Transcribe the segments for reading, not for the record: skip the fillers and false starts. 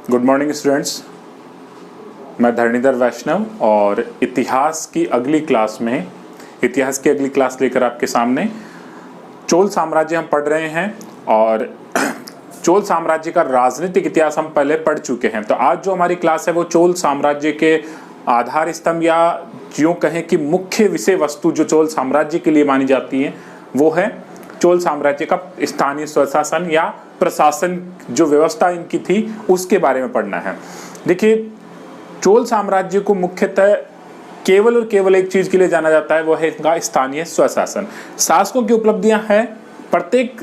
Good morning students, मैं धरणीधर वैष्णव और इतिहास की अगली क्लास लेकर आपके सामने चोल साम्राज्य हम पढ़ रहे हैं। और चोल साम्राज्य का राजनीतिक इतिहास हम पहले पढ़ चुके हैं। तो आज जो हमारी क्लास है वो चोल साम्राज्य के आधार स्तंभ या यूँ कहें कि मुख्य विषय वस्तु जो चोल साम्राज्य के लिए मानी जाती है वो है चोल साम्राज्य का स्थानीय स्वशासन या प्रशासन, जो व्यवस्था इनकी थी उसके बारे में पढ़ना है। देखिए, चोल साम्राज्य को मुख्यतः केवल और केवल एक चीज के लिए जाना जाता है, वो है इनका स्थानीय स्वशासन। शासकों की उपलब्धियां हैं, प्रत्येक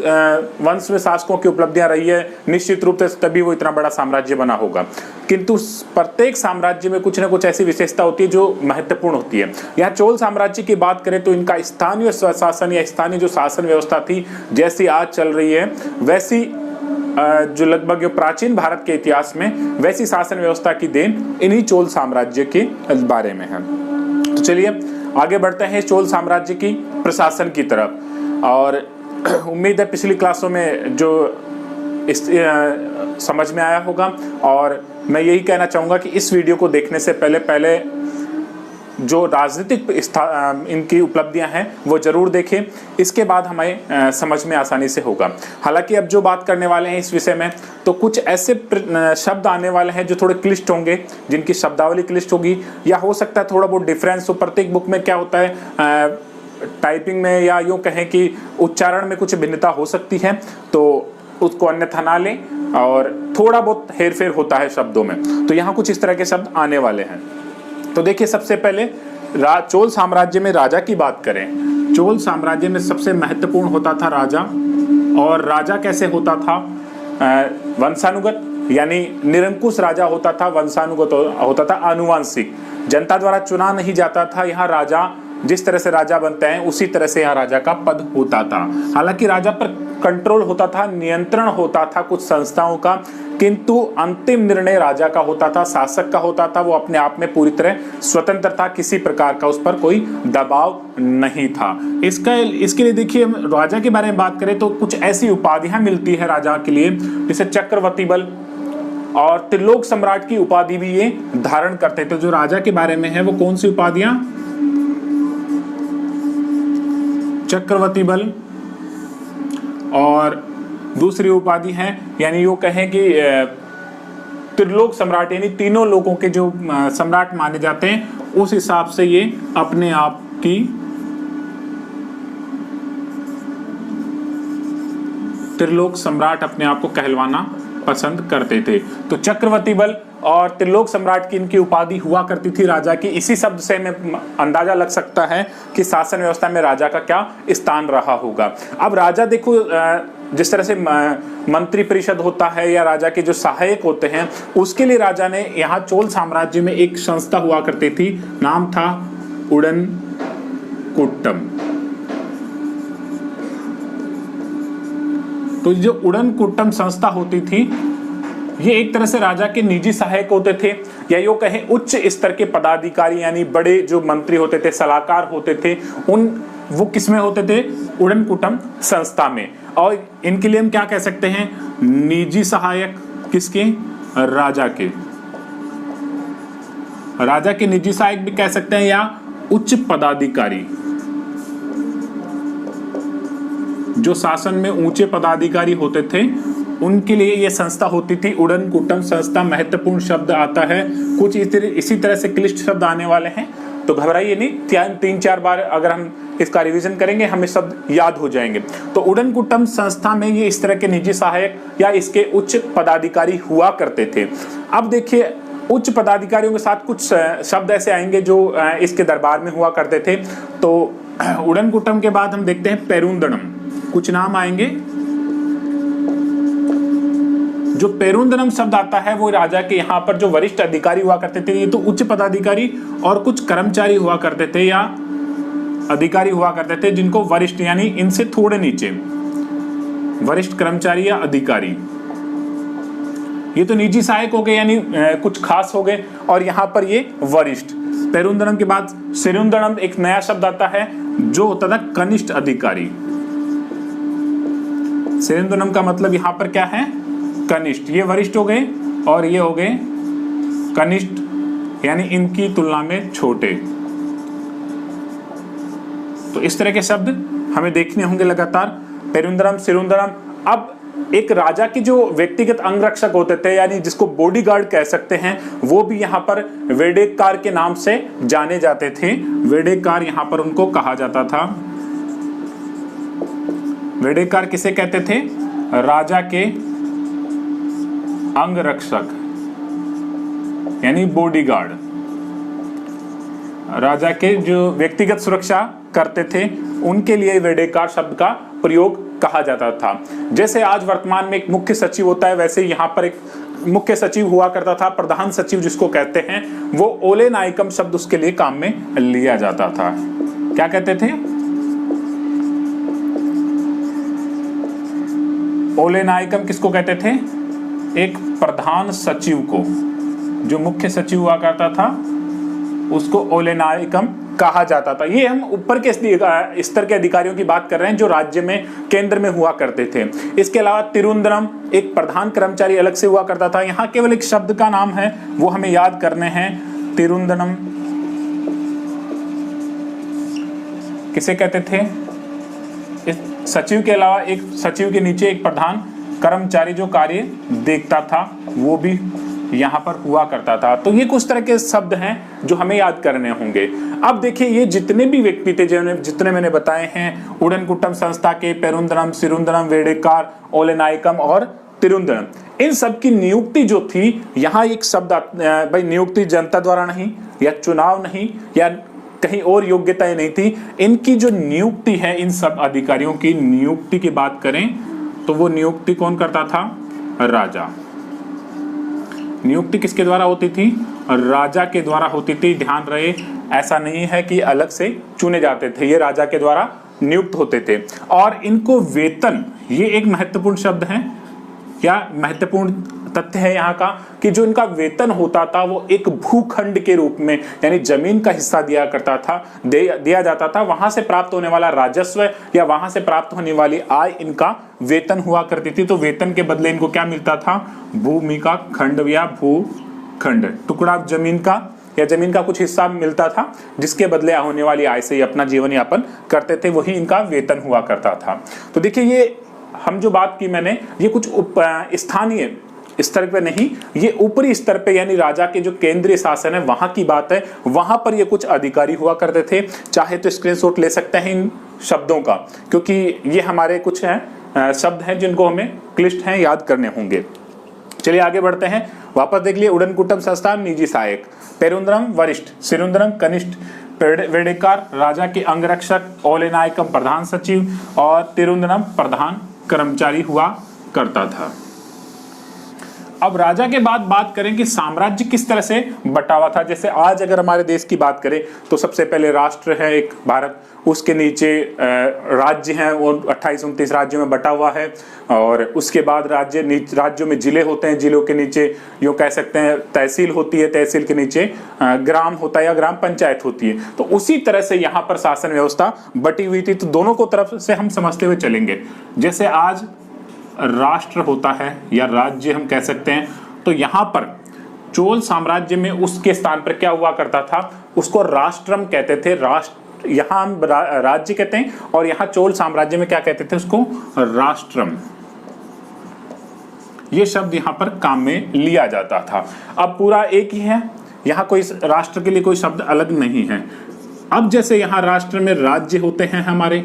वंश में शासकों की उपलब्धियां रही है निश्चित रूप से, तभी वो इतना बड़ा साम्राज्य बना होगा। किंतु प्रत्येक साम्राज्य में कुछ न कुछ ऐसी विशेषता होती है जो महत्वपूर्ण होती है। यहाँ चोल साम्राज्य की बात करें तो इनका स्थानीय स्वशासन या स्थानीय जो शासन व्यवस्था थी, जैसी आज चल रही है वैसी जो लगभग प्राचीन भारत के इतिहास में वैसी शासन व्यवस्था की देन इन्हीं चोल साम्राज्य के बारे में है। तो चलिए आगे बढ़ते हैं चोल साम्राज्य की प्रशासन की तरफ। और उम्मीद है पिछली क्लासों में जो समझ में आया होगा, और मैं यही कहना चाहूँगा कि इस वीडियो को देखने से पहले जो राजनीतिक इनकी उपलब्धियां हैं वो जरूर देखें, इसके बाद हमें समझ में आसानी से होगा। हालांकि अब जो बात करने वाले हैं इस विषय में, तो कुछ ऐसे शब्द आने वाले हैं जो थोड़े क्लिष्ट होंगे, जिनकी शब्दावली क्लिष्ट होगी, या हो सकता है थोड़ा बहुत डिफरेंस हो। प्रत्येक बुक में क्या होता है, टाइपिंग में या यूँ कहें कि उच्चारण में कुछ भिन्नता हो सकती है, तो उसको अन्यथा ना लें, और थोड़ा बहुत हेरफेर होता है शब्दों में। तो यहाँ कुछ इस तरह के शब्द आने वाले हैं। तो देखिए, सबसे पहले चोल साम्राज्य में राजा की बात करें। चोल साम्राज्य में सबसे महत्वपूर्ण होता था राजा, और राजा कैसे होता था, वंशानुगत, यानी निरंकुश राजा होता था, वंशानुगत होता था, आनुवंशिक, जनता द्वारा चुना नहीं जाता था। यहाँ राजा जिस तरह से राजा बनते हैं उसी तरह से यहाँ राजा का पद होता था। हालांकि राजा पर कंट्रोल होता था, नियंत्रण होता था कुछ संस्थाओं का, किंतु अंतिम निर्णय राजा का होता था, शासक का होता था। वो अपने आप में पूरी तरह स्वतंत्र था, किसी प्रकार का उस पर कोई दबाव नहीं था। इसके लिए देखिए, राजा के बारे में बात करें तो कुछ ऐसी उपाधियां मिलती है राजा के लिए, जैसे चक्रवर्ती बल और त्रिलोक सम्राट की उपाधि भी ये धारण करते थे। जो राजा के बारे में है वो कौन सी उपाधियां, चक्रवर्ती बल, और दूसरी उपाधि है यानी यूँ कहें कि त्रिलोक सम्राट, यानी तीनों लोगों के जो सम्राट माने जाते हैं, उस हिसाब से ये अपने आप की त्रिलोक सम्राट अपने आप को कहलवाना पसंद करते थे। तो चक्रवर्ती बल और त्रिलोक सम्राट की इनकी उपाधि हुआ करती थी राजा की। इसी शब्द से हमें अंदाजा लग सकता है कि शासन व्यवस्था में राजा का क्या स्थान रहा होगा। अब राजा देखो, जिस तरह से मंत्री परिषद होता है या राजा के जो सहायक होते हैं, उसके लिए राजा ने यहाँ चोल साम्राज्य में एक संस्था हुआ करती थी, नाम था उड़न कुट्टम। तो जो उड़न कुट्टम संस्था होती थी, ये एक तरह से राजा के निजी सहायक होते थे, या यूँ कहें उच्च स्तर के पदाधिकारी, यानी बड़े जो मंत्री होते थे, सलाहकार होते थे, वो किसमें होते थे, उड़न कुट्टम संस्था में। और इनके लिए हम क्या कह सकते हैं, निजी सहायक, किसके, राजा के। राजा के निजी सहायक भी कह सकते हैं, या उच्च पदाधिकारी, जो शासन में ऊंचे पदाधिकारी होते थे, उनके लिए यह संस्था होती थी उड़न कुट्टम संस्था। महत्वपूर्ण शब्द आता है, कुछ इसी तरह से क्लिष्ट शब्द आने वाले हैं, तो घबराइए नहीं, 3-4 बार अगर हम इसका रिवीजन करेंगे हमें शब्द याद हो जाएंगे। तो उड़न कुट्टम संस्था में ये इस तरह के निजी सहायक या इसके उच्च पदाधिकारी हुआ करते थे। अब देखिए, उच्च पदाधिकारियों के साथ कुछ शब्द ऐसे आएंगे जो इसके दरबार में हुआ करते थे। तो उड़न कुट्टम के बाद हम देखते हैं पेरुंदड़म, कुछ नाम आएंगे। जो पेरुंदड़म शब्द आता है वो राजा के यहाँ पर जो वरिष्ठ अधिकारी हुआ करते थे, ये तो उच्च पदाधिकारी और कुछ कर्मचारी हुआ करते थे या अधिकारी हुआ करते थे, जिनको वरिष्ठ यानी इनसे थोड़े नीचे वरिष्ठ कर्मचारी या अधिकारी, ये तो निजी सहायक हो गए यानी कुछ खास हो गए, और यहाँ पर ये वरिष्ठ। पेरुंदड़म के बाद सेरुंदड़म एक नया शब्द आता है जो होता था कनिष्ठ अधिकारी। सेरुंदड़म का मतलब यहाँ पर क्या है, कनिष्ठ, ये वरिष्ठ हो गए, और ये हो गए कनिष्ठ, यानी इनकी तुलना में छोटे। तो इस तरह के शब्द हमें देखने होंगे लगातार। पेरुंदरम, सिरुंदरम। अब एक राजा की जो व्यक्तिगत अंगरक्षक होते थे, यानी जिसको बॉडीगार्ड कह सकते हैं, वो भी यहाँ पर वेडेकार के नाम से जाने जाते थे। वेडेकार यहाँ पर उनको कहा जाता था। वेडेकार किसे कहते थे? राजा के अंगरक्षक, यानी बॉडीगार्ड। राजा के जो व्यक्तिगत सुरक्षा करते थे उनके लिए वेडेकार शब्द का प्रयोग कहा जाता था। जैसे आज वर्तमान में एक मुख्य सचिव होता है, वैसे यहाँ पर एक मुख्य सचिव हुआ करता था, प्रधान सचिव जिसको कहते हैं, वो ओले नायकम शब्द उसके लिए काम में लिया जाता था। क्या कहते थे? ओले नायकम किसको कहते थे? एक प्रधान सचिव को, जो मुख्य सचिव हुआ करता था उसको ओले नायकम कहा जाता था। ये हम ऊपर के स्तर के अधिकारियों की बात कर रहे हैं जो राज्य में केंद्र में हुआ करते थे। इसके अलावा तिरुंदरम एक प्रधान कर्मचारी अलग से हुआ करता था। यहाँ केवल एक शब्द का नाम है, वो हमें याद करने हैं। तिरुंदरम किसे कहते थे? इस सचिव के अलावा एक सचिव के नीचे एक प्रधान कर्मचारी जो कार्य देखता था, वो भी यहाँ पर हुआ करता था। तो ये कुछ तरह के शब्द हैं जो हमें याद करने होंगे। अब देखिए, ये जितने भी व्यक्ति थे जितने मैंने बताए हैं, उडनकुट्टम संस्था के पेरुंदरम, सिरुंदरम, वेडेकार, ओले नायकम और तिरुंदरम, इन सब की नियुक्ति जो थी, यहाँ एक शब्द भाई, नियुक्ति जनता द्वारा नहीं, या चुनाव नहीं, या कहीं और योग्यताएं नहीं थी। इनकी जो नियुक्ति है, इन सब अधिकारियों की नियुक्ति की बात करें तो वो नियुक्ति कौन करता था? राजा। नियुक्ति किसके द्वारा होती थी? राजा के द्वारा होती थी। ध्यान रहे, ऐसा नहीं है कि अलग से चुने जाते थे, ये राजा के द्वारा नियुक्त होते थे। और इनको वेतन, ये एक महत्वपूर्ण शब्द है या महत्वपूर्ण तथ्य है यहाँ का, कि जो इनका वेतन होता था वो एक भूखंड के रूप में, यानी जमीन का हिस्सा दिया करता था, दिया जाता था। वहां से प्राप्त होने वाला राजस्व या वहां से प्राप्त होने वाली आय इनका वेतन हुआ करती थी। तो वेतन के बदले इनको क्या मिलता था? भूमि का खंड या भूखंड, टुकड़ा जमीन का या जमीन का कुछ हिस्सा मिलता था, जिसके बदले होने वाली आय से ही अपना जीवन यापन करते थे। वही इनका वेतन हुआ करता था। तो देखिए, ये हम जो बात की मैंने, ये कुछ स्थानीय स्तर पे नहीं, ये ऊपरी स्तर पे, यानी राजा के जो केंद्रीय शासन है वहां की बात है। वहां पर ये कुछ अधिकारी हुआ करते थे। चाहे तो स्क्रीनशॉट ले सकते हैं इन शब्दों का, क्योंकि ये हमारे कुछ हैं शब्द हैं जिनको हमें क्लिष्ट हैं, याद करने होंगे। चलिए आगे बढ़ते हैं। वापस देख लिए, उडनकुट्टम संस्थान निजी सहायक, पेरुंदरम वरिष्ठ, सिरुंदरम कनिष्ठ, वेडेकार राजा के अंगरक्षक, ओले नायकम प्रधान सचिव और तिरुंदरम प्रधान कर्मचारी हुआ करता था। अब राजा के बाद बात करें कि साम्राज्य किस तरह से बटा हुआ था। जैसे आज अगर हमारे देश की बात करें तो सबसे पहले राष्ट्र है एक भारत, उसके नीचे राज्य हैं, वो 28-29 राज्यों में बटा हुआ है। और उसके बाद राज्यों में जिले होते हैं, जिलों के नीचे यूँ कह सकते हैं तहसील होती है, तहसील के नीचे ग्राम होता है या ग्राम पंचायत होती है। तो उसी तरह से यहाँ पर शासन व्यवस्था बटी हुई थी। तो दोनों को तरफ से हम समझते हुए चलेंगे। जैसे आज राष्ट्र होता है या राज्य हम कह सकते हैं, तो यहाँ पर चोल साम्राज्य में उसके स्थान पर क्या हुआ करता था? उसको राष्ट्रम कहते थे। राष्ट्र यहाँ हम राज्य कहते हैं, और यहाँ चोल साम्राज्य में क्या कहते थे? उसको राष्ट्रम। ये शब्द यहाँ पर काम में लिया जाता था। अब पूरा एक ही है, यहाँ कोई राष्ट्र के लिए कोई शब्द अलग नहीं है। अब जैसे यहाँ राष्ट्र में राज्य होते हैं हमारे,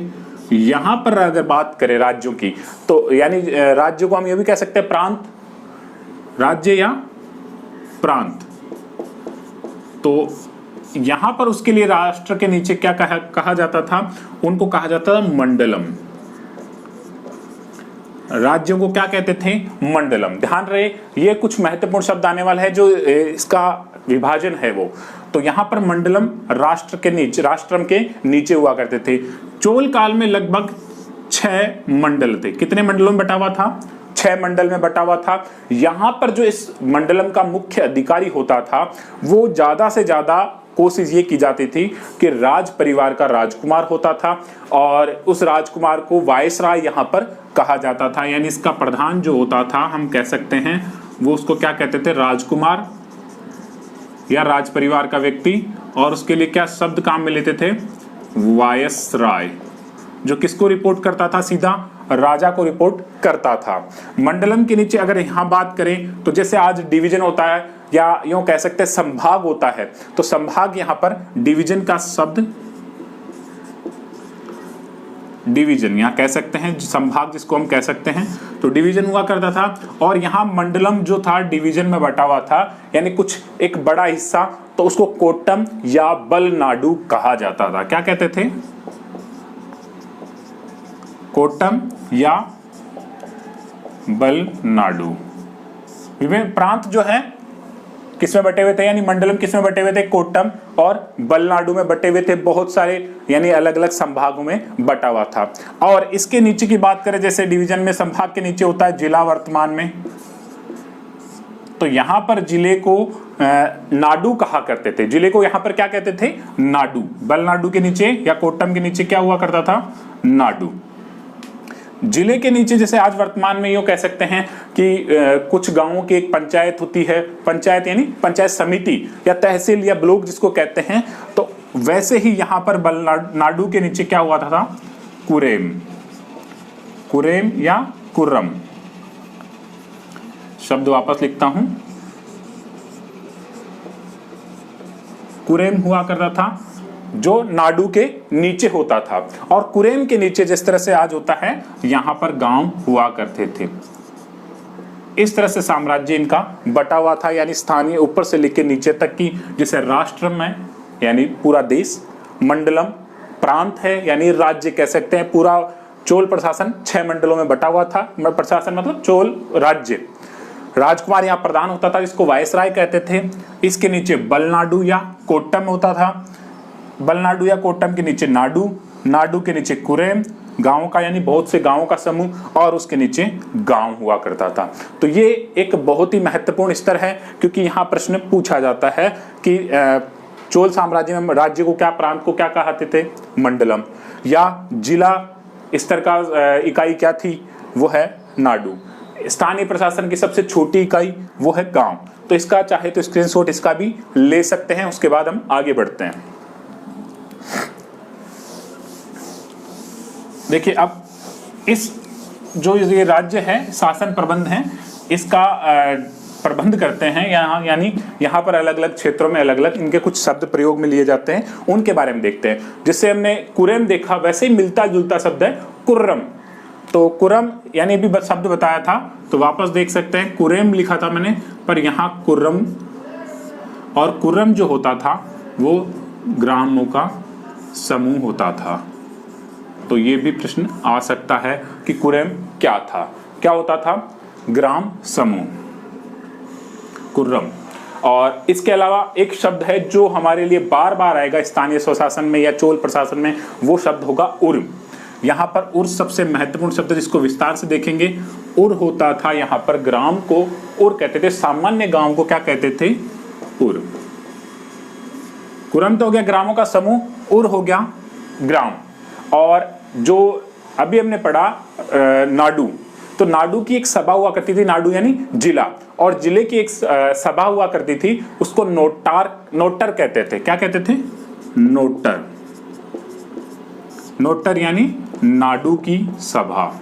यहां पर अगर बात करें राज्यों की, तो यानी राज्यों को हम ये भी कह सकते हैं प्रांत, राज्य या प्रांत। तो यहां पर उसके लिए राष्ट्र के नीचे क्या कहा जाता था? उनको कहा जाता था मंडलम। राज्यों को क्या कहते थे? मंडलम। ध्यान रहे, ये कुछ महत्वपूर्ण शब्द आने वाला है जो इसका विभाजन है वो। तो यहाँ पर मंडलम राष्ट्र के नीचे, राष्ट्रम के नीचे हुआ करते थे। चोल काल में लगभग 6 मंडल थे। कितने मंडलों में बटा हुआ था? 6 मंडल में बटा हुआ था। यहाँ पर जो इस मंडलम का मुख्य अधिकारी होता था, वो ज्यादा से ज्यादा कोशिश ये की जाती थी कि राज परिवार का राजकुमार होता था, और उस राजकुमार को वायसराय यहाँ पर कहा जाता था। यानी इसका प्रधान जो होता था, हम कह सकते हैं वो उसको क्या कहते थे, राजकुमार या राज परिवार का व्यक्ति, और उसके लिए क्या शब्द काम में लेते थे, वायसराय, जो किसको रिपोर्ट करता था, सीधा राजा को रिपोर्ट करता था। मंडलम के नीचे अगर यहां बात करें तो जैसे आज डिवीजन होता है या यूं कह सकते हैं संभाग होता है, तो संभाग यहां पर डिवीजन का शब्द, डिवीजन यहां कह सकते हैं, संभाग जिसको हम कह सकते हैं, तो डिवीजन हुआ करता था। और यहां मंडलम जो था डिवीजन में बटा हुआ था, यानी कुछ एक बड़ा हिस्सा, तो उसको कोट्टम या बलनाडु कहा जाता था। क्या कहते थे, कोट्टम या बलनाडु। विभिन्न प्रांत जो है किसमें बटे हुए थे, यानी मंडलम किसमें बटे हुए थे, कोट्टम और बलनाडु में बटे हुए थे, बहुत सारे यानी अलग अलग संभागों में बटा हुआ था। और इसके नीचे की बात करें, जैसे डिवीजन में संभाग के नीचे होता है जिला वर्तमान में, तो यहां पर जिले को नाडु कहा करते थे, जिले को यहां पर क्या कहते थे, नाडु। बलनाडु के नीचे या कोट्टम के नीचे क्या हुआ करता था, नाडु। जिले के नीचे जैसे आज वर्तमान में यूं कह सकते हैं कि कुछ गांवों की एक पंचायत होती है, पंचायत यानी पंचायत समिति या तहसील या ब्लॉक जिसको कहते हैं, तो वैसे ही यहां पर बलनाडु के नीचे क्या हुआ था, कुरेम, कुरेम या कुर्रम। शब्द वापस लिखता हूं, कुरेम हुआ करता था जो नाडु के नीचे होता था, और कुरेम के नीचे जिस तरह से आज होता है यहां पर गांव हुआ करते थे। इस तरह से साम्राज्य इनका बटा हुआ था, यानी स्थानीय ऊपर से लेकर नीचे तक की, जैसे राष्ट्र में यानी पूरा देश, मंडलम प्रांत है यानी राज्य कह सकते हैं। पूरा चोल प्रशासन 6 मंडलों में बटा हुआ था, प्रशासन मतलब चोल राज्य। राजकुमार यहाँ प्रधान होता था जिसको वायसराय कहते थे। इसके नीचे बलनाडु या कोट्टम होता था, बलनाडु या कोट्टम के नीचे नाडु, नाडु के नीचे कुरेम, गांव का यानी बहुत से गांवों का समूह, और उसके नीचे गांव हुआ करता था। तो ये एक बहुत ही महत्वपूर्ण स्तर है, क्योंकि यहाँ प्रश्न पूछा जाता है कि चोल साम्राज्य में राज्य को क्या, प्रांत को क्या कहते थे, मंडलम, या जिला स्तर का इकाई क्या थी, वो है नाडु। स्थानीय प्रशासन की सबसे छोटी इकाई वो है गांव। तो इसका चाहे तो स्क्रीनशॉट इसका भी ले सकते हैं, उसके बाद हम आगे बढ़ते हैं। देखिए अब इस जो ये राज्य है, शासन प्रबंध है, इसका प्रबंध करते हैं यहाँ, यानी यहाँ पर अलग अलग क्षेत्रों में अलग अलग इनके कुछ शब्द प्रयोग में लिए जाते हैं, उनके बारे में देखते हैं। जिससे हमने कुरेम देखा, वैसे ही मिलता जुलता शब्द है कुर्रम। तो कुरम यानी भी शब्द बताया था, तो वापस देख सकते हैं, कुरेम लिखा था मैंने, पर यहाँ कुर्रम, और कुर्रम जो होता था वो ग्रामों का समूह होता था। तो ये भी प्रश्न आ सकता है कि कुरेम क्या था, क्या होता था, ग्राम समूह, कुर्रम। और इसके अलावा एक शब्द है जो हमारे लिए बार बार आएगा स्थानीय स्वशासन में या चोल प्रशासन में, वो शब्द होगा उर। यहाँ पर उर सबसे महत्वपूर्ण शब्द, जिसको विस्तार से देखेंगे। उर होता था यहाँ पर ग्राम को उर कहते थे, सामान्य गांव को क्या कहते थे, उर। कुरम तो हो गया ग्रामों का समूह, उर हो गया ग्राम। और जो अभी हमने पढ़ा नाडु, तो नाडु की एक सभा हुआ करती थी, नाडु यानी जिला, और जिले की एक सभा हुआ करती थी, उसको नोटर कहते थे। क्या कहते थे, नोटर। नोटर यानी नाडु की सभा।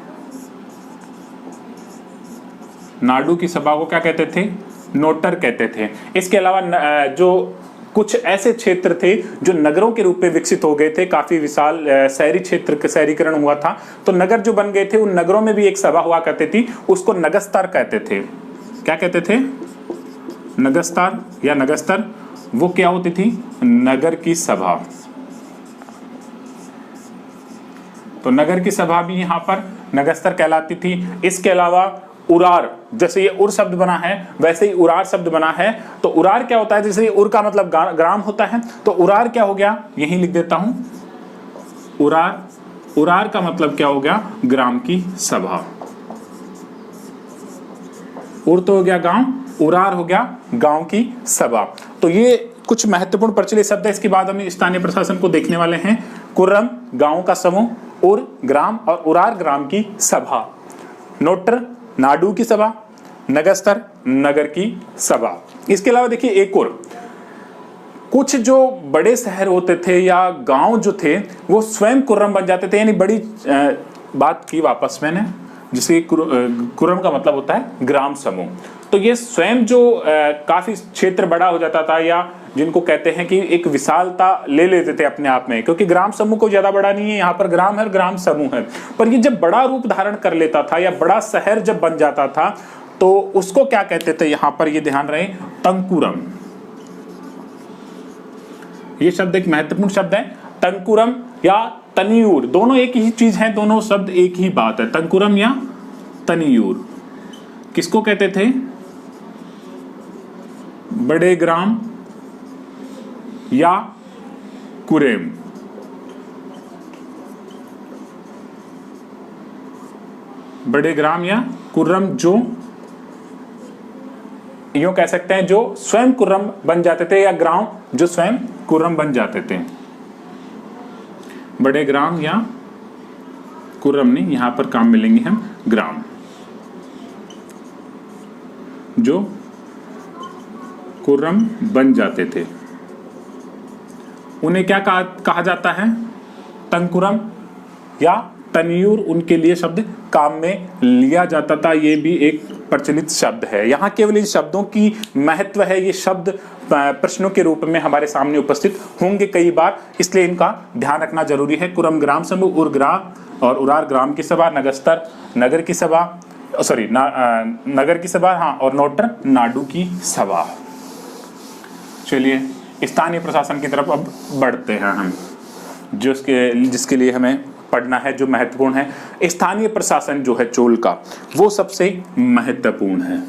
नाडु की सभा को क्या कहते थे, नोटर कहते थे। इसके अलावा जो कुछ ऐसे क्षेत्र थे जो नगरों के रूप में विकसित हो गए थे, काफी विशाल शहरी क्षेत्र का शहरीकरण हुआ था, तो नगर जो बन गए थे उन नगरों में भी एक सभा हुआ करती थी, उसको नगस्तर कहते थे। क्या कहते थे, नगस्तर या नगस्तर। वो क्या होती थी, नगर की सभा। तो नगर की सभा भी यहाँ पर नगस्तर कहलाती थी। इसके अलावा उरार, जैसे ये उर शब्द बना है वैसे ही उरार शब्द बना है। तो उरार क्या होता है, जैसे उर का मतलब ग्राम होता है, तो उरार क्या हो गया, यही लिख देता हूं, उरार। उरार का मतलब क्या हो गया, ग्राम की सभा। उर तो हो गया गांव, उरार हो गया गांव की सभा। तो ये कुछ महत्वपूर्ण प्रचलित शब्द है। इसके बाद हम स्थानीय प्रशासन को देखने वाले हैं। कुर्रम गांव का समूह, उर ग्राम, और उरार ग्राम की सभा। नोटर नाडु की सभा, नगस्तर नगर की सभा। इसके अलावा देखिए एक और, कुछ जो बड़े शहर होते थे या गांव जो थे वो स्वयं कुर्रम बन जाते थे, यानी बड़ी बात की वापस मैंने, जिसे कुर्रम का मतलब होता है ग्राम समूह। तो ये स्वयं जो काफी क्षेत्र बड़ा हो जाता था, या जिनको कहते हैं कि एक विशालता ले लेते थे अपने आप में, क्योंकि ग्राम समूह को ज्यादा बड़ा नहीं है, यहाँ पर ग्राम है, ग्राम समूह है, पर ये जब बड़ा रूप धारण कर लेता था या बड़ा शहर जब बन जाता था तो उसको क्या कहते थे, यहां पर ये ध्यान रहे, तंकुरम। ये शब्द एक महत्वपूर्ण शब्द है, तंकुरम या तनियूर, दोनों एक ही चीज है, दोनों शब्द एक ही बात है, तंकुरम या तनियूर। किसको कहते थे? बड़े ग्राम या कुरेम। बड़े ग्राम या कुर्रम, जो यूं कह सकते हैं जो स्वयं कुर्रम बन जाते थे, या ग्राम जो स्वयं कुर्रम बन जाते थे। बड़े ग्राम या कुर्रम नहीं, यहां पर काम मिलेंगे हम ग्राम, जो कुर्रम बन जाते थे, उन्हें क्या कहा जाता है? तंकुरम या तनियूर, उनके लिए शब्द काम में लिया जाता था। ये भी एक प्रचलित शब्द है। यहाँ केवल इन शब्दों की महत्व है, ये शब्द प्रश्नों के रूप में हमारे सामने उपस्थित होंगे कई बार, इसलिए इनका ध्यान रखना जरूरी है। कुरम ग्राम समूह, उर ग्राम और उरार ग्राम की सभा, नगस्तर नगर की सभा, सॉरी नगर की सभा, हाँ, और नोटर नाडू की सभा। चलिए स्थानीय प्रशासन की तरफ अब बढ़ते हैं हम, जिसके लिए हमें पढ़ना है, जो महत्वपूर्ण है। स्थानीय प्रशासन जो है चोल का, वो सबसे महत्वपूर्ण है।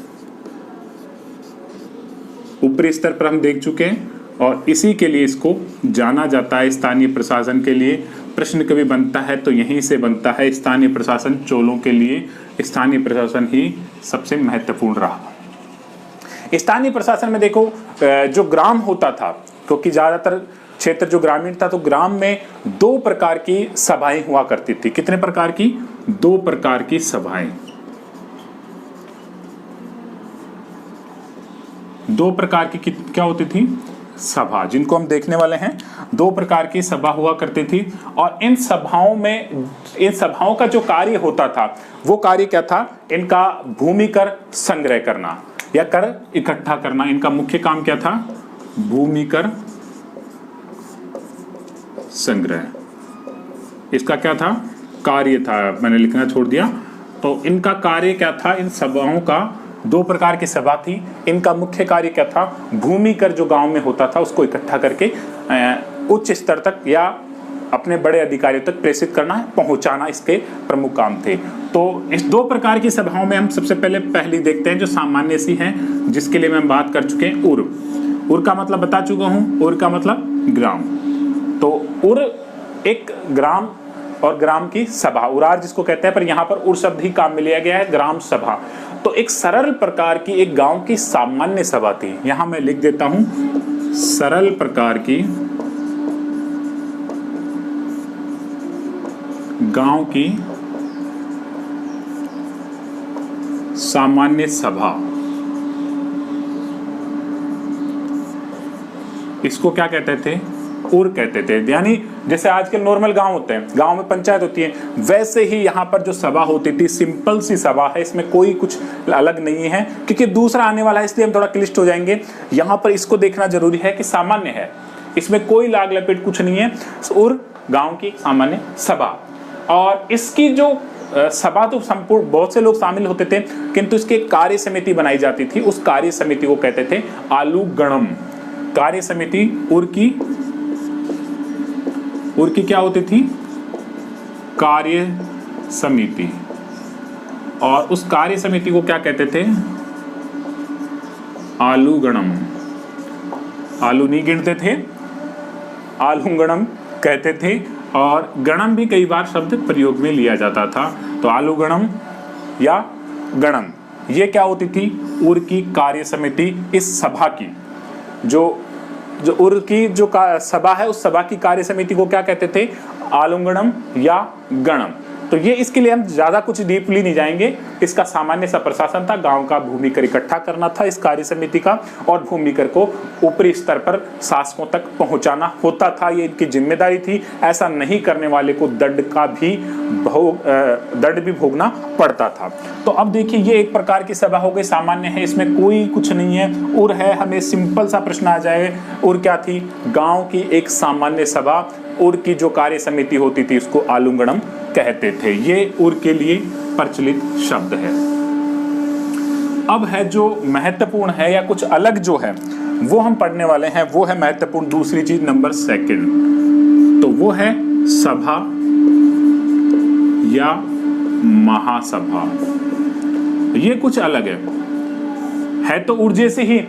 ऊपरी स्तर पर हम देख चुके हैं और इसी के लिए इसको जाना जाता है। स्थानीय प्रशासन के लिए प्रश्न कभी बनता है तो यहीं से बनता है। स्थानीय प्रशासन चोलों के लिए स्थानीय प्रशासन ही सबसे महत्वपूर्ण रहा। स्थानीय प्रशासन में देखो जो ग्राम होता था, क्योंकि ज्यादातर क्षेत्र जो ग्रामीण था, तो ग्राम में 2 प्रकार की सभाएं हुआ करती थी। कितने प्रकार की? 2 प्रकार की सभाएं। 2 प्रकार की क्या होती थी? सभा, जिनको हम देखने वाले हैं। 2 प्रकार की सभा हुआ करती थी, और इन सभाओं का जो कार्य होता था, वो कार्य क्या था? इनका भूमि कर संग्रह करना या कर इकट्ठा करना, इनका मुख्य काम क्या था? भूमि कर संग्रह। इसका क्या था? कार्य था, मैंने लिखना छोड़ दिया। तो इनका कार्य क्या था? इन सभाओं का 2 प्रकार की सभा थी, इनका मुख्य कार्य क्या था? भूमि कर जो गांव में होता था उसको इकट्ठा करके उच्च स्तर तक या अपने बड़े अधिकारियों तक प्रेषित करना, पहुंचाना, इसके प्रमुख काम थे। तो इस 2 प्रकार की सभाओं में हम सबसे पहली देखते हैं जो सामान्य सी है, जिसके लिए मैं बात कर चुके हैं। उर का मतलब बता चुका हूं, उर का मतलब ग्राम। तो उर एक ग्राम और ग्राम की सभा, उरार जिसको कहते हैं, पर यहाँ पर उर शब्द ही काम में लिया गया है, ग्राम सभा। तो एक सरल प्रकार की एक गांव की सामान्य सभा थी। यहां मैं लिख देता हूं, सरल प्रकार की गांव की सामान्य सभा। इसको क्या कहते थे? उर कहते थे। यानी जैसे आजकल नॉर्मल गांव होते हैं, गांव में पंचायत होती है, वैसे ही यहाँ पर जो सभा होती थी, सिंपल सी सभा है, इसमें कोई कुछ अलग नहीं है। क्योंकि दूसरा आने वाला है, इसलिए हम थोड़ा क्लिष्ट हो जाएंगे। यहाँ पर इसको देखना जरूरी है कि सामान्य है, इसमें कोई लाग लपेट कुछ नहीं है। उर गांव की सामान्य सभा, और इसकी जो सभा तो संपूर्ण बहुत से लोग शामिल होते थे, किंतु इसकी कार्य समिति बनाई जाती थी। उस कार्य समिति को कहते थे आलू गणम। कार्य समिति उर की क्या होती थी? कार्य समिति। और उस कार्य समिति को क्या कहते थे? आलू गणम। आलू नहीं गिनते थे, आलू गणम कहते थे, और गणम भी कई बार शब्द प्रयोग में लिया जाता था। तो आलू गणम या गणम, ये क्या होती थी? उर की कार्य समिति। इस सभा की जो उर की सभा है, उस सभा की कार्य समिति को क्या कहते थे? आलुगणम या गणम। तो ये इसके लिए हम ज्यादा कुछ डीपली नहीं जाएंगे। इसका सामान्य सा प्रशासन था, गांव का भूमि कर इकट्ठा करना था इस कार्य समिति का, और भूमि कर को ऊपरी स्तर पर शासकों तक पहुंचाना होता था, ये इनकी जिम्मेदारी थी। ऐसा नहीं करने वाले को दंड भी भोगना पड़ता था। तो अब देखिए ये एक प्रकार की सभा हो गई, सामान्य है, इसमें कोई कुछ नहीं है। उर है, हमें सिंपल सा प्रश्न आ जाएगा, उर क्या थी? गांव की एक सामान्य सभा। उर की जो कार्य समिति होती थी उसको आलूगणम कहते थे। ये उर के लिए प्रचलित शब्द है। अब है जो महत्वपूर्ण है या कुछ अलग जो है वो हम पढ़ने वाले हैं, वो है महत्वपूर्ण दूसरी चीज, नंबर 2, तो वो है सभा या महासभा। ये कुछ अलग है तो ऊर्जे से ही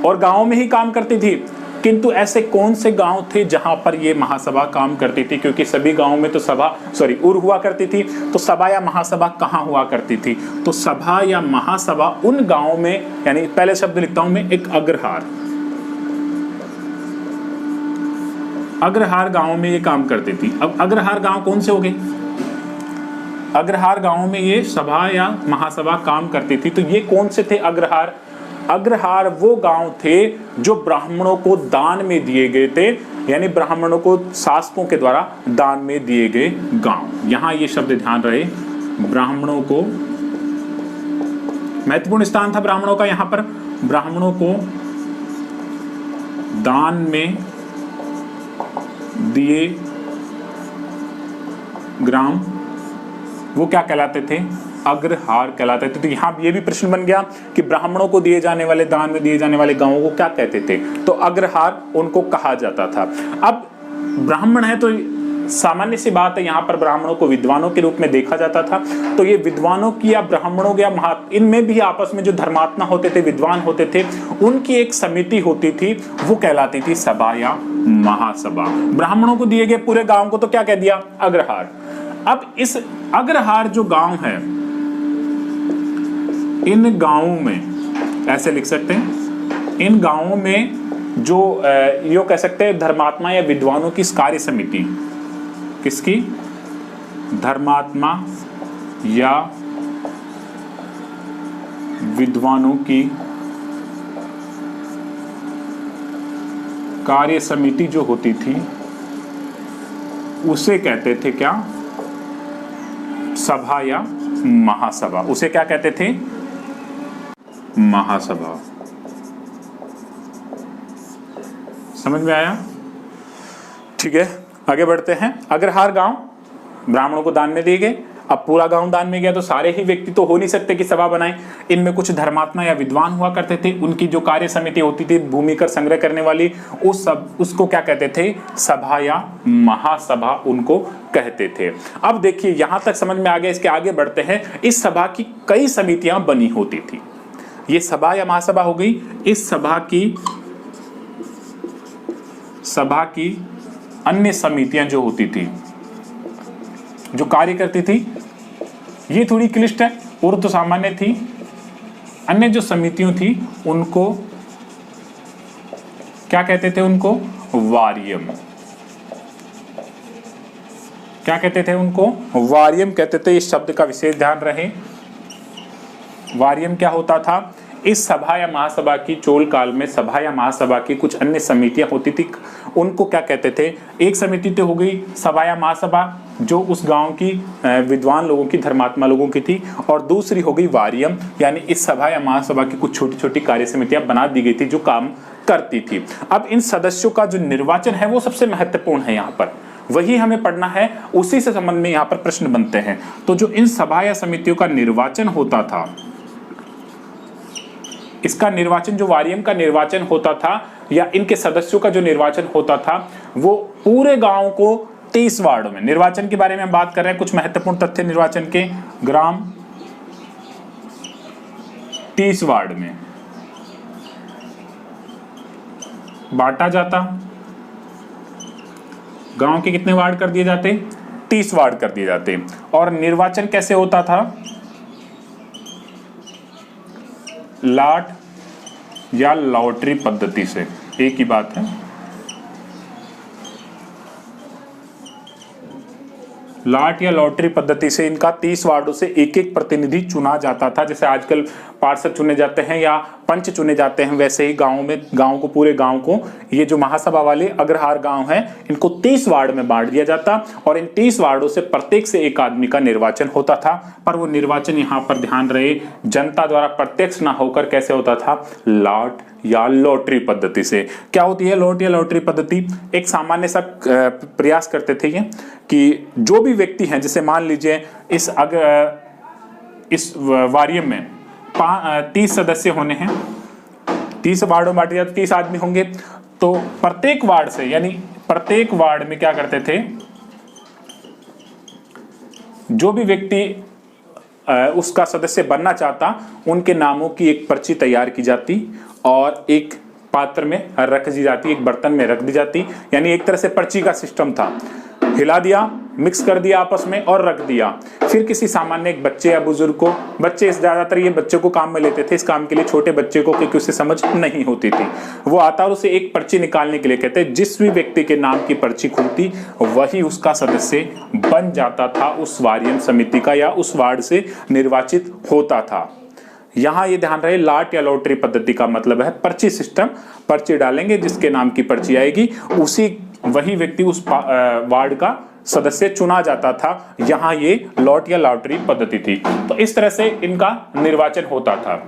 और गांव में ही काम करती थी, किंतु ऐसे कौन से गांव थे जहां पर ये महासभा काम करती थी? क्योंकि सभी गांवों में तो उर हुआ करती थी, तो सभा या महासभा कहां हुआ करती थी? तो सभा या महासभा उन गांवों में, यानी पहले शब्द लिखता हूं मैं, एक अग्रहार गांव में ये काम करती थी। अब अग्रहार गांव कौन से हो गए? अग्रहार गांव में ये सभा या महासभा काम करती थी। तो ये कौन से थे अग्रहार? अग्रहार वो गांव थे जो ब्राह्मणों को दान में दिए गए थे, यानी ब्राह्मणों को शासकों के द्वारा दान में दिए गए गांव। यहां ये शब्द ध्यान रहे, ब्राह्मणों को, महत्वपूर्ण स्थान था ब्राह्मणों का। यहां पर ब्राह्मणों को दान में दिए ग्राम, वो क्या कहलाते थे? अग्रहार कहलाते थे। तो यहां ये भी प्रश्न बन गया कि ब्राह्मणों को दिए जाने वाले, दान में दिए जाने वाले गांवों को क्या कहते थे? तो अग्रहार उनको कहा जाता था। अब ब्राह्मण है तो सामान्य सी बात है, यहां पर ब्राह्मणों को विद्वानों के रूप में देखा जाता था। तो ये विद्वानों की या ब्राह्मणों की या इनमें भी आपस में जो धर्मात्मा होते थे, विद्वान होते थे, उनकी एक समिति होती थी, वो कहलाती थी सभा या महासभा। ब्राह्मणों को दिए गए पूरे गांव को तो क्या कह दिया? अग्रहार। अब इस अग्रहार जो गांव है, इन गांवों में ऐसे लिख सकते हैं, इन गांवों में जो यो कह सकते हैं धर्मात्मा या विद्वानों की कार्य समिति, किसकी? धर्मात्मा या विद्वानों की कार्य समिति जो होती थी उसे कहते थे क्या? सभा या महासभा। उसे क्या कहते थे? महासभा। समझ में आया? ठीक है, आगे बढ़ते हैं। अग्रहार गांव ब्राह्मणों को दान में दिए गए। अब पूरा गांव दान में गया तो सारे ही व्यक्ति तो हो नहीं सकते कि सभा बनाए। इनमें कुछ धर्मात्मा या विद्वान हुआ करते थे, उनकी जो कार्य समिति होती थी भूमि कर संग्रह करने वाली, उसको क्या कहते थे? सभा या महासभा उनको कहते थे। अब देखिए यहां तक समझ में आ गया। इसके आगे बढ़ते हैं। इस सभा की कई समितियां बनी होती थी। ये सभा या महासभा हो गई। इस सभा की अन्य समितियां जो होती थी, जो कार्य करती थी, ये थोड़ी क्लिष्ट है, और तो सामान्य थी। अन्य जो समितियां थी उनको क्या कहते थे? उनको वारियम। क्या कहते थे? उनको वारियम कहते थे। इस शब्द का विशेष ध्यान रहे। वारियम क्या होता था? इस सभा या महासभा की, चोल काल में सभा या महासभा की कुछ अन्य समितियां होती थी, उनको क्या कहते थे? एक समिति तो हो गई सभा या महासभा जो उस गांव की विद्वान लोगों की, धर्मात्मा लोगों की थी, और दूसरी हो गई वारियम, यानी इस सभा या महासभा की कुछ छोटी छोटी कार्य समितियां बना दी गई थी जो काम करती थी। अब इन सदस्यों का जो निर्वाचन है वो सबसे महत्वपूर्ण है। यहाँ पर वही हमें पढ़ना है, उसी से संबंध में यहाँ पर प्रश्न बनते हैं। तो जो इन सभा या समितियों का निर्वाचन होता था, इसका निर्वाचन, जो वारियम का निर्वाचन होता था या इनके सदस्यों का जो निर्वाचन होता था, वो पूरे गांव को 30 वार्डों में, निर्वाचन के बारे में हम बात कर रहे हैं, कुछ महत्वपूर्ण तथ्य निर्वाचन के, ग्राम 30 वार्ड में बांटा जाता। गांव के कितने वार्ड कर दिए जाते? 30 वार्ड कर दिए जाते। और निर्वाचन कैसे होता था? लाट या लॉटरी पद्धति से, एक ही बात है। लाट या लॉटरी पद्धति से इनका 30 वार्डों से एक एक प्रतिनिधि चुना जाता था। जैसे आजकल पार्षद चुने जाते हैं या पंच चुने जाते हैं, वैसे ही गांव को पूरे गांव को ये जो महासभा वाले अग्रहार गांव है इनको 30 वार्ड में बांट दिया जाता और इन 30 वार्डों से प्रत्येक से एक आदमी का निर्वाचन होता था। पर वो निर्वाचन यहाँ पर ध्यान रहे जनता द्वारा प्रत्यक्ष ना होकर कैसे होता था, लाट या लॉटरी पद्धति से। क्या होती है लॉट या लॉटरी पद्धति? एक सामान्य सा प्रयास करते थे ये कि जो भी व्यक्ति हैं, जैसे मान लीजिए इस वारियम में 30 सदस्य होने हैं, 30 वार्डों में बांटे जाते 30 आदमी होंगे, तो प्रत्येक वार्ड से यानी प्रत्येक वार्ड में क्या करते थे, जो भी व्यक्ति उसका सदस्य बनना चाहता उनके नामों की एक पर्ची तैयार की जाती और एक पात्र में रख दी जाती, एक बर्तन में रख दी जाती। यानी एक तरह से पर्ची का सिस्टम था, हिला दिया, मिक्स कर दिया आपस में और रख दिया। फिर किसी सामान्य एक बच्चे या बुजुर्ग को, बच्चे ज्यादातर ये बच्चे को काम में लेते थे इस काम के लिए, छोटे बच्चे को क्योंकि उसे समझ नहीं होती थी, वो आता और उसे एक पर्ची निकालने के लिए कहते, जिस भी व्यक्ति के नाम की पर्ची खुलती वही उसका सदस्य बन जाता था, उस वारियम समिति का या उस वार्ड से निर्वाचित होता था। यहां ये ध्यान रहे, लाट या लॉटरी पद्धति का मतलब है पर्ची सिस्टम, पर्ची डालेंगे, जिसके नाम की पर्ची आएगी वही व्यक्ति उस वार्ड का सदस्य चुना जाता था। यहां ये लॉट या लॉटरी पद्धति थी। तो इस तरह से इनका निर्वाचन होता था।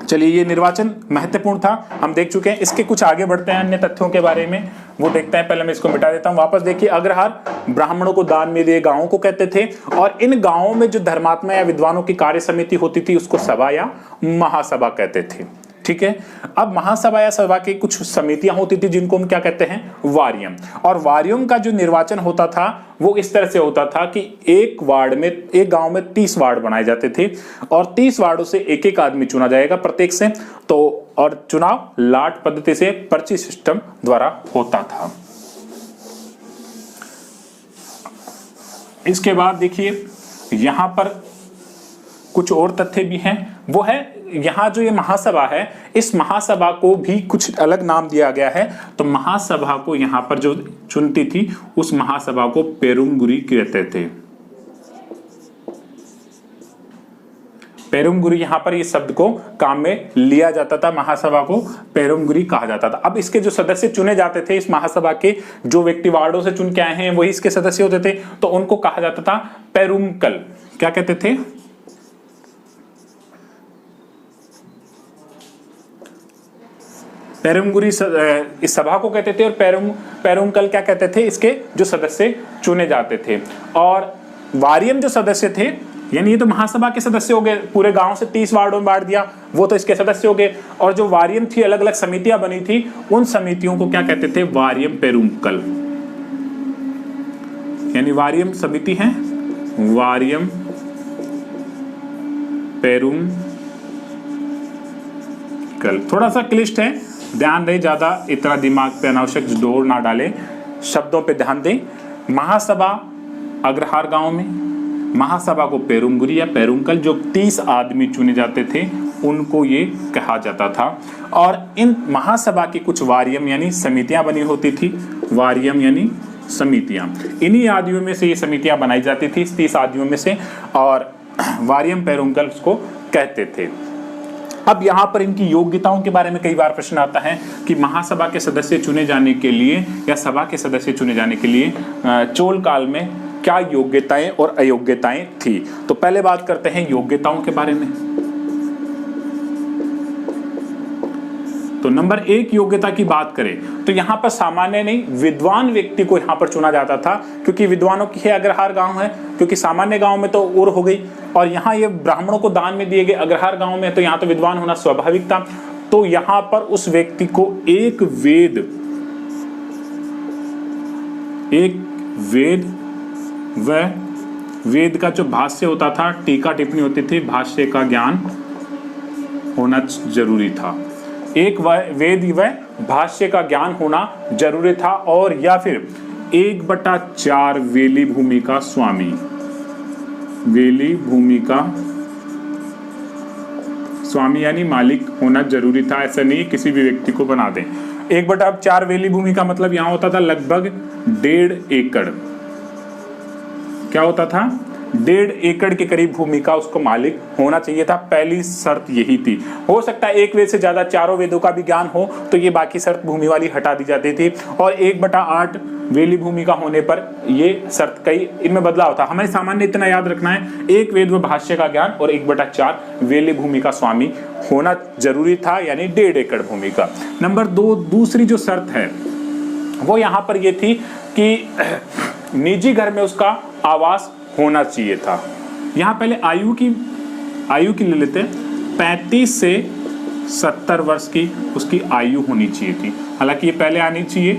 चलिए, ये निर्वाचन महत्वपूर्ण था, हम देख चुके हैं। इसके कुछ आगे बढ़ते हैं, अन्य तथ्यों के बारे में वो देखते हैं। पहले मैं इसको मिटा देता हूं। वापस देखिए, अग्रहार ब्राह्मणों को दान में दिए गांवों को कहते थे और इन गांवों में जो धर्मात्मा या विद्वानों की कार्य समिति होती थी उसको सभा या महासभा कहते थे। ठीक है। अब महासभा या सभा की कुछ समितियां होती थी जिनको हम क्या कहते हैं, वारियम। और वारियम का जो निर्वाचन होता था वो इस तरह से होता था कि एक वार्ड में, एक गांव में 30 वार्ड बनाए जाते थे और 30 वार्डों से एक एक आदमी चुना जाएगा प्रत्येक से। तो और चुनाव लाट पद्धति से पर्ची सिस्टम द्वारा होता था। इसके बाद देखिए यहां पर कुछ और तथ्य भी हैं। वो है यहाँ जो ये महासभा है, इस महासभा को भी कुछ अलग नाम दिया गया है। तो महासभा को यहाँ पर जो चुनती थी उस महासभा को पेरुमगुरी कहते थे। पेरुमगुरी, यहाँ पर इस शब्द को काम में लिया जाता था, महासभा को पेरुमगुरी कहा जाता था। अब इसके जो सदस्य चुने जाते थे इस महासभा के, जो व्यक्ति वार्डों से चुन के आए हैं वही इसके सदस्य होते थे, तो उनको कहा जाता था पेरुमकल। क्या कहते थे? पेरुमगुरी इस सभा को कहते थे और पेरुमकल क्या कहते थे, इसके जो सदस्य चुने जाते थे। और वारियम जो सदस्य थे, यानी ये तो महासभा के सदस्य हो गए, पूरे गांव से 30 वार्डों में बांट दिया, वो तो इसके सदस्य हो गए। और जो वारियम थी, अलग अलग समितियां बनी थी, उन समितियों को क्या कहते थे, वारियम पेरुमकल। यानी वारियम समिति है, वारियम पेरुमकल। थोड़ा सा क्लिष्ट है, ध्यान रहे, ज्यादा इतना दिमाग पे अनावश्यक जोर ना डाले, शब्दों पे ध्यान दें। महासभा अग्रहार गांव में, महासभा को पेरुमगुरी या पेरुमकल, जो 30 आदमी चुने जाते थे उनको ये कहा जाता था। और इन महासभा की कुछ वारियम यानी समितियां बनी होती थी, वारियम यानी समितियां, इन्हीं आदियों में से ये समितियां बनाई जाती थी, 30 आदियों में से, और वारियम पेरुमकल उसको कहते थे। अब यहाँ पर इनकी योग्यताओं के बारे में कई बार प्रश्न आता है कि महासभा के सदस्य चुने जाने के लिए या सभा के सदस्य चुने जाने के लिए चोल काल में क्या योग्यताएं और अयोग्यताएं थी। तो पहले बात करते हैं योग्यताओं के बारे में। तो नंबर 1 योग्यता की बात करें तो यहाँ पर सामान्य नहीं, विद्वान व्यक्ति को यहाँ पर चुना जाता था, क्योंकि विद्वानों की है अग्रहार गांव है, क्योंकि सामान्य गांव में तो और हो गई और यहाँ ये ब्राह्मणों को दान में दिए गए अग्रहार गांव में, तो यहाँ तो विद्वान होना स्वाभाविक था। तो यहाँ पर उस व्यक्ति को एक वेद का जो भाष्य होता था, टीका टिप्पणी होती थी, भाष्य का ज्ञान होना जरूरी था। एक वेद व भाष्य का ज्ञान होना जरूरी था, और या फिर 1/4 वेली भूमि का स्वामी, वेली भूमि का स्वामी यानी मालिक होना जरूरी था। ऐसा नहीं किसी भी व्यक्ति को बना दें। 1/4 वेली भूमि का मतलब यहां होता था लगभग 1.5 एकड़। क्या होता था, 1.5 एकड़ के करीब भूमि का उसको मालिक होना चाहिए था। पहली शर्त यही थी। हो सकता है एक वेद से ज्यादा चारों वेदों का भी ज्ञान हो तो ये बाकी शर्त भूमि वाली हटा दी जाती थी, और 1/8 वेली भूमि का होने पर ये शर्त कई इनमें बदलाव था। हमें सामान्य इतना याद रखना है, 1 वेद व भाष्य का ज्ञान और 1/4 वेली भूमि का स्वामी होना जरूरी था, यानी 1.5 एकड़ भूमि का। नंबर 2, दूसरी जो शर्त है वो यहाँ पर ये थी कि निजी घर में उसका आवास होना चाहिए था। यहाँ पहले आयु की ले लेते हैं, 35 से 70 वर्ष की उसकी आयु होनी चाहिए थी। हालांकि ये पहले आनी चाहिए,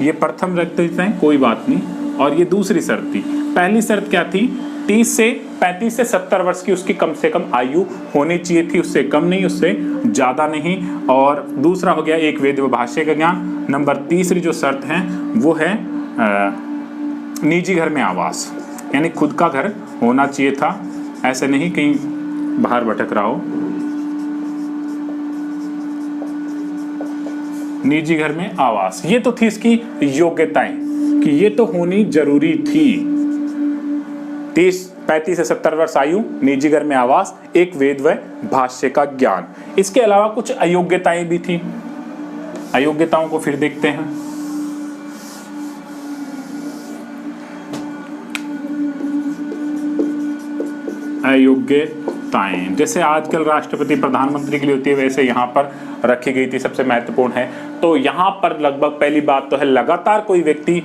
ये प्रथम रख देते हैं, कोई बात नहीं। और ये दूसरी शर्त थी। पहली शर्त क्या थी, 35 से 70 वर्ष की उसकी कम से कम आयु होनी चाहिए थी, उससे कम नहीं, उससे ज्यादा नहीं। और दूसरा हो गया 1 वेद व भाष्य का ज्ञान। नंबर तीसरी जो शर्त है वो है निजी घर में आवास, यानी खुद का घर होना चाहिए था, ऐसे नहीं कहीं बाहर भटक रहा हो। निजी घर में आवास, ये तो थी इसकी योग्यताएं कि ये तो होनी जरूरी थी। 35 से 70 वर्ष आयु, निजी घर में आवास, 1 वेद व भाष्य का ज्ञान। इसके अलावा कुछ अयोग्यताएं भी थी। अयोग्यताओं को फिर देखते हैं। अयोग्यताएं जैसे आजकल राष्ट्रपति प्रधानमंत्री के लिए होती है, वैसे यहाँ पर रखी गई थी, सबसे महत्वपूर्ण है। तो यहाँ पर लगभग पहली बात तो है, लगातार कोई व्यक्ति,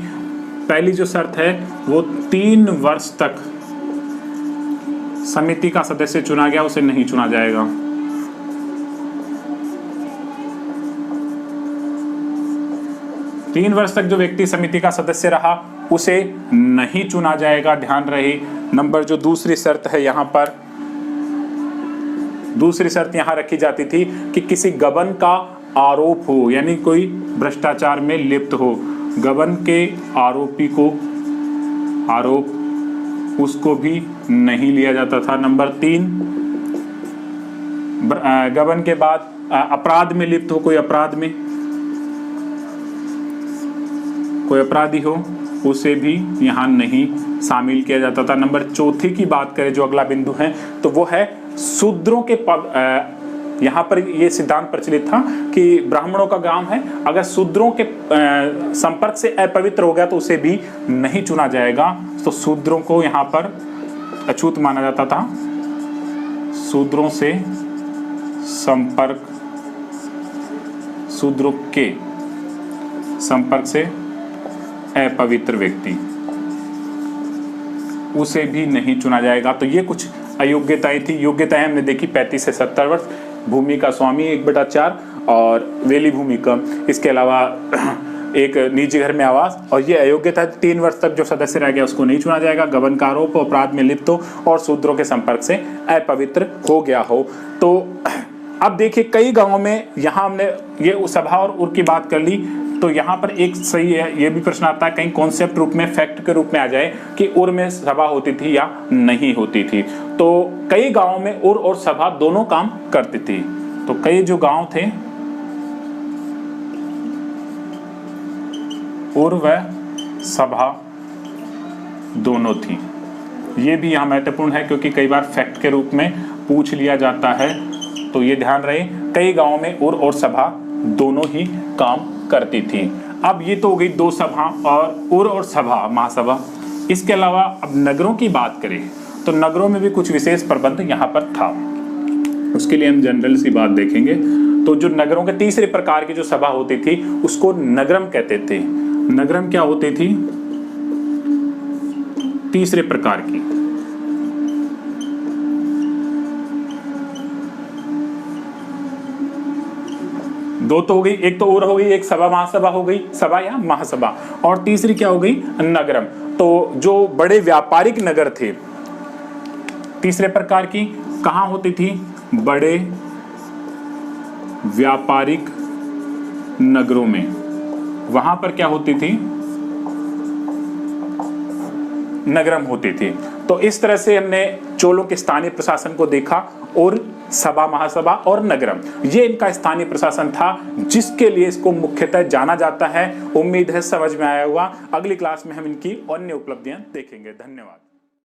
पहली जो शर्त है वो 3 वर्ष तक समिति का सदस्य चुना गया उसे नहीं चुना जाएगा। तीन वर्ष तक जो व्यक्ति समिति का सदस्य रहा उसे नहीं चुना जाएगा, ध्यान रहे। नंबर जो दूसरी शर्त है यहाँ पर, दूसरी शर्त यहाँ रखी जाती थी कि किसी गबन का आरोप हो, यानी कोई भ्रष्टाचार में लिप्त हो, गबन के आरोपी को आरोप उसको भी नहीं लिया जाता था। नंबर 3, गबन के बाद अपराध में लिप्त हो, कोई अपराध में कोई अपराधी हो उसे भी यहाँ नहीं शामिल किया जाता था। नंबर 4 की बात करें, जो अगला बिंदु है, तो वो है शूद्रों के यहाँ पर ये सिद्धांत प्रचलित था कि ब्राह्मणों का गांव है, अगर शूद्रों के संपर्क से अपवित्र हो गया तो उसे भी नहीं चुना जाएगा। तो शूद्रों को यहाँ पर अछूत माना जाता था। शूद्रों से संपर्क, शूद्रों के संपर्क से अपवित्र व्यक्ति, उसे भी नहीं चुना जाएगा। तो ये कुछ अयोग्यताएं थी। योग्यताएं हमने देखी, 35 से 70 वर्ष, भूमि का स्वामी 1/4 और वेली भूमि का, इसके अलावा एक निजी घर में आवास। और ये अयोग्यता 3 वर्ष तक जो सदस्य रह गया उसको नहीं चुना जाएगा, गबन का आरोप, अपराध में लिप्त हो और शूद्रों के संपर्क से अपवित्र हो गया हो। तो अब देखिए कई गांवों में, यहाँ हमने ये सभा और उर की बात कर ली, तो यहाँ पर एक सही है, ये भी प्रश्न आता है कहीं कॉन्सेप्ट रूप में, फैक्ट के रूप में आ जाए कि उर में सभा होती थी या नहीं होती थी। तो कई गांवों में उर और सभा दोनों काम करती थी। तो कई जो गांव थे उर व सभा दोनों थी। ये भी यहाँ महत्वपूर्ण है क्योंकि कई बार फैक्ट के रूप में पूछ लिया जाता है, तो ये ध्यान रहे, कई गांवों में उर और सभा दोनों ही काम करती थी। अब ये तो हो गई 2 सभा और उर और सभा, महासभा। इसके अलावा अब नगरों की बात करें तो नगरों में भी कुछ विशेष प्रबंध यहाँ पर था। उसके लिए हम जनरल सी बात देखेंगे। तो जो नगरों के तीसरे प्रकार की जो सभा होती थी उसको नगरम कहते थे। नगरम क्या होती थी? तीसरे प्रकार की। दो तो हो गई, एक तो और हो गई, एक सभा महासभा हो गई, सभा या महासभा, और तीसरी क्या हो गई? नगरम। तो जो बड़े व्यापारिक नगर थे, तीसरे प्रकार की कहाँ होती थी? बड़े व्यापारिक नगरों में। वहां पर क्या होती थी? नगरम होती थी। तो इस तरह से हमने चोलों के स्थानीय प्रशासन को देखा और सभा महासभा और नगरम, ये इनका स्थानीय प्रशासन था जिसके लिए इसको मुख्यतः जाना जाता है। उम्मीद है समझ में आया होगा। अगली क्लास में हम इनकी अन्य उपलब्धियां देखेंगे। धन्यवाद।